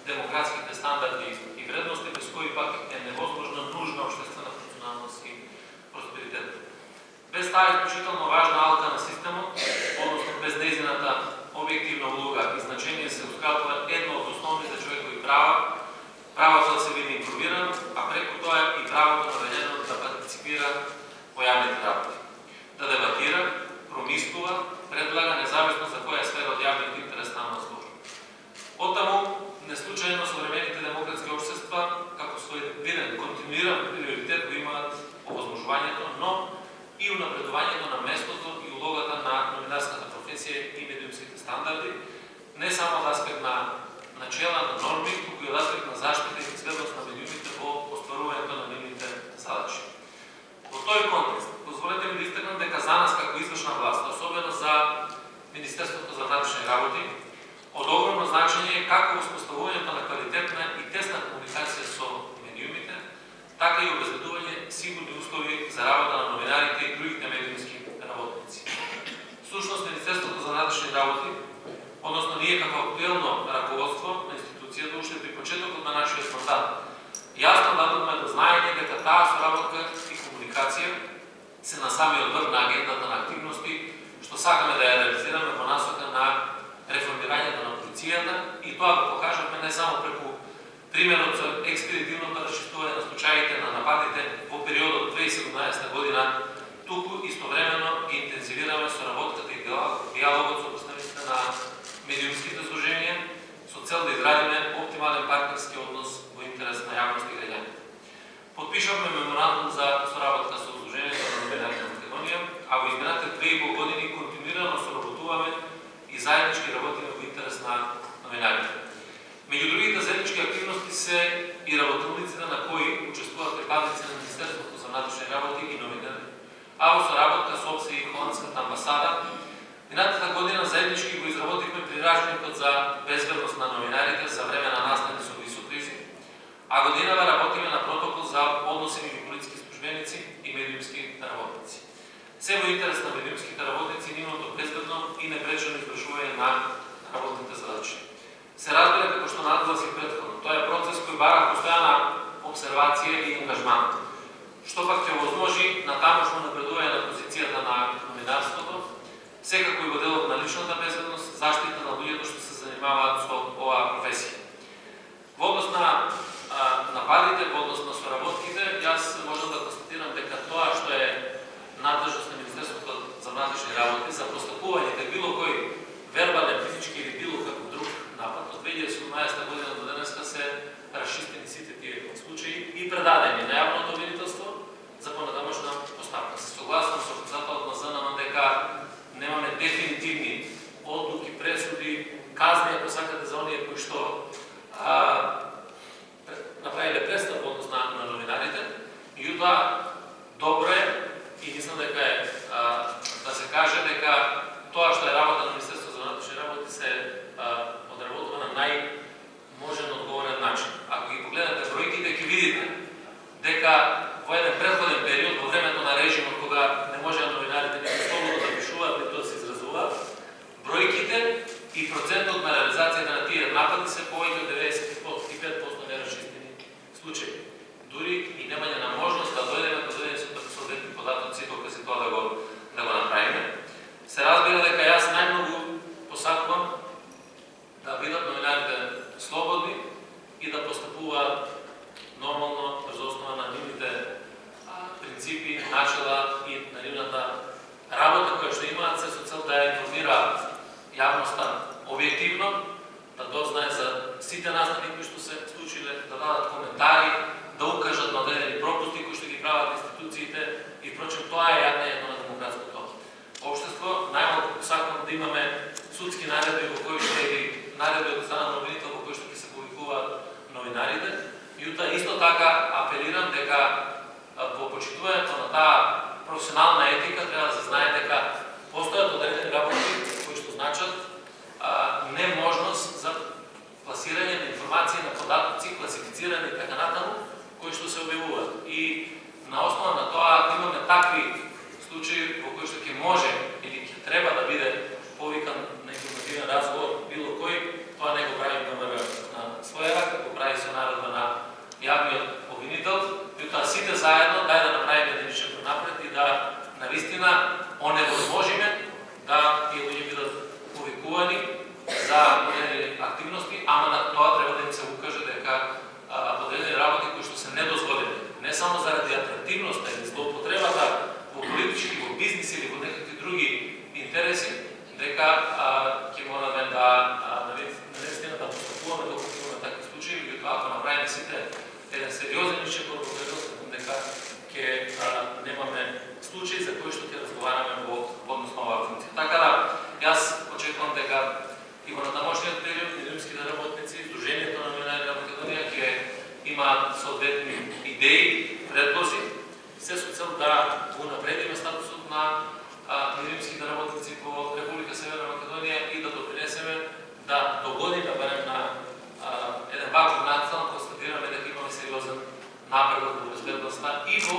демократските стандарди и вредности, без кои пак е невозможна нужна обществена функционалност и просперитет. Без таа изключително важна алка на системот, односно без нејзината објективна улога и значение, се ускратува едно од основните човекови права, правото да се биде информиран, а преку тоа и правото на граѓанинот да партиципира во јавните работи, да дебатира, промислува, предлага независно за која сфера од јавниот интерес станува збор. Оттаму, неслучајно современите демократски општества, како свој виден континуиран приоритет го имаат овозможувањето, но и унапредувањето на местото и улогата на новинарската професија и медиумските стандарди, не само од аспект на начела, на норми, туку и од аспект на заштита и безбедност на медиумите во остварувањето на нивните задачи. Во тој контекст, позволете ми да истакнам дека за нас како извршна власт, особено за Министерството за внатрешни работи, од огромно значење е како воспоставувањето на квалитетна и тесна комуникација со медиумите, така и обезбедување сигурни услови за работа на новинарите и другите медиумски работници. Всушност, Министерството за внатрешни работи, односно ние како актуелно раководство на институцијата, уште при почетокот на нашиот мандат, јасно дадовме до знаење дека таа соработка и комуникација се на самиот врв на агендата на активности, што сакаме да ја реализираме во насока на реформирањето на полицијата, и тоа го покажавме не само преку примерот со експедитивното расчистување на случаите на нападите во периодот 2017 година, туку истовремено ги интензивираме соработката и диалогот со представителите на медиумските здруженија со цел да изградиме оптимален партнерски однос во интерес на јавност и граѓани. Подпишавме меморандум за соработка со Здруженијето на новинарите на Македонија, а во изминалите 2,5 години континуирано соработуваме и заеднички работиме во интерес на новинарите. Меѓу другите заеднички активности се и работилниците на кои учествуваат припадници на Министерството за внатрешни работи и новинари, а во соработка со ОПСЕ и Холандската амбасада. Минатата година заеднички го изработивме прирачникот за безбедност на новинарите за време на настани со висок ризик, а годинава работиме на протокол за односи меѓу полициски службеници и медиумски работници. Се во интерес на медиумските работници и нивното безбедно и непречено извршување на работните задачи. Се разбира, како што надгласив претходно, тоа е процес кој бара постојана обсервација и ангажман, што пак ќе овозможи натамошно напредување на позицијата на новинарството, секако и во делот на личната безбедност, заштита на луѓето што се занимаваат со оваа професија. Во однос на нападите, во однос на соработките, јас можам да констатирам дека тоа што е надлежност на Министерството за внатрешни работи за постапување било кој вербален, физички или било како друг напад, од 2017 година до денеска се расчистени сите тие случаи и предадени на јавното обвинителство за понатамошна поставка. Се согласувам со председателот на ЗНМ дека немаме дефинитивни одлуки, пресуди, казни, ако сакате, за оние кои што направиле престап во однос на новинарите. Меѓутоа, добро е и мислам дека е да се каже дека тоа што е работа на Министерството за внатрешни работи се одработува на најможен одговорен начин. Ако ги погледнете бројките, ќе видите дека во еден претходен период, во времето на режимот, кога не можеа новинарите ниту слободно да пишуваат, ниту да се изразуваат, бројките и процентот на реализацијата на тие напади се повеќе од 95% нерашчистени случаи. Дури и немање на можност да дојдеме до соодветни податоци докази тоа да го направиме. Се разбира дека јас најмногу посакувам да бидат новинарите слободни и да постапуваат нормално врз основа на нивните принципи, начела и на нивната работа која што имаат се со цел да ја информираат јавноста објективно, да дознае за сите настани кои што се случиле, да дадат коментари, да укажат на одредени пропусти кои што ги прават институциите и впрочем тоа е јадењето на демократското општество. Најмалку посакувам да имаме судски наредби во кои што или наредби од страна на обвинител во кои што ќе се публикуваат новинарите. Јута исто така апелирам дека во почитувањето на таа професионална етика треба да се знае дека постојат одредени работи кои што значат неможност за пласирање на информации, на податоци, класифицирани и така натаму, кои што се објавуваат. И на основа на тоа, ако имаме такви случаи во кои што ќе може или ќе треба да биде повикан на информативен разговор било кој, тоа не го правим на своја сериозен исчекор во предоставам дека ќе немаме случаи за кои што ќе разговараме во однос на оваа функција. Така да, јас очекувам дека и во надамошниот период медиумските работници, Сдруженијето на новинарите на Македонија ќе имаат соодветни идеи, предлози, се со цел да го напредиме статусот на медиумските работници во Република Северна Македонија и да допринесеме да догодиме барем на еден ваков нацел, констатираме дека имаме сериозен напредок во безбедноста и во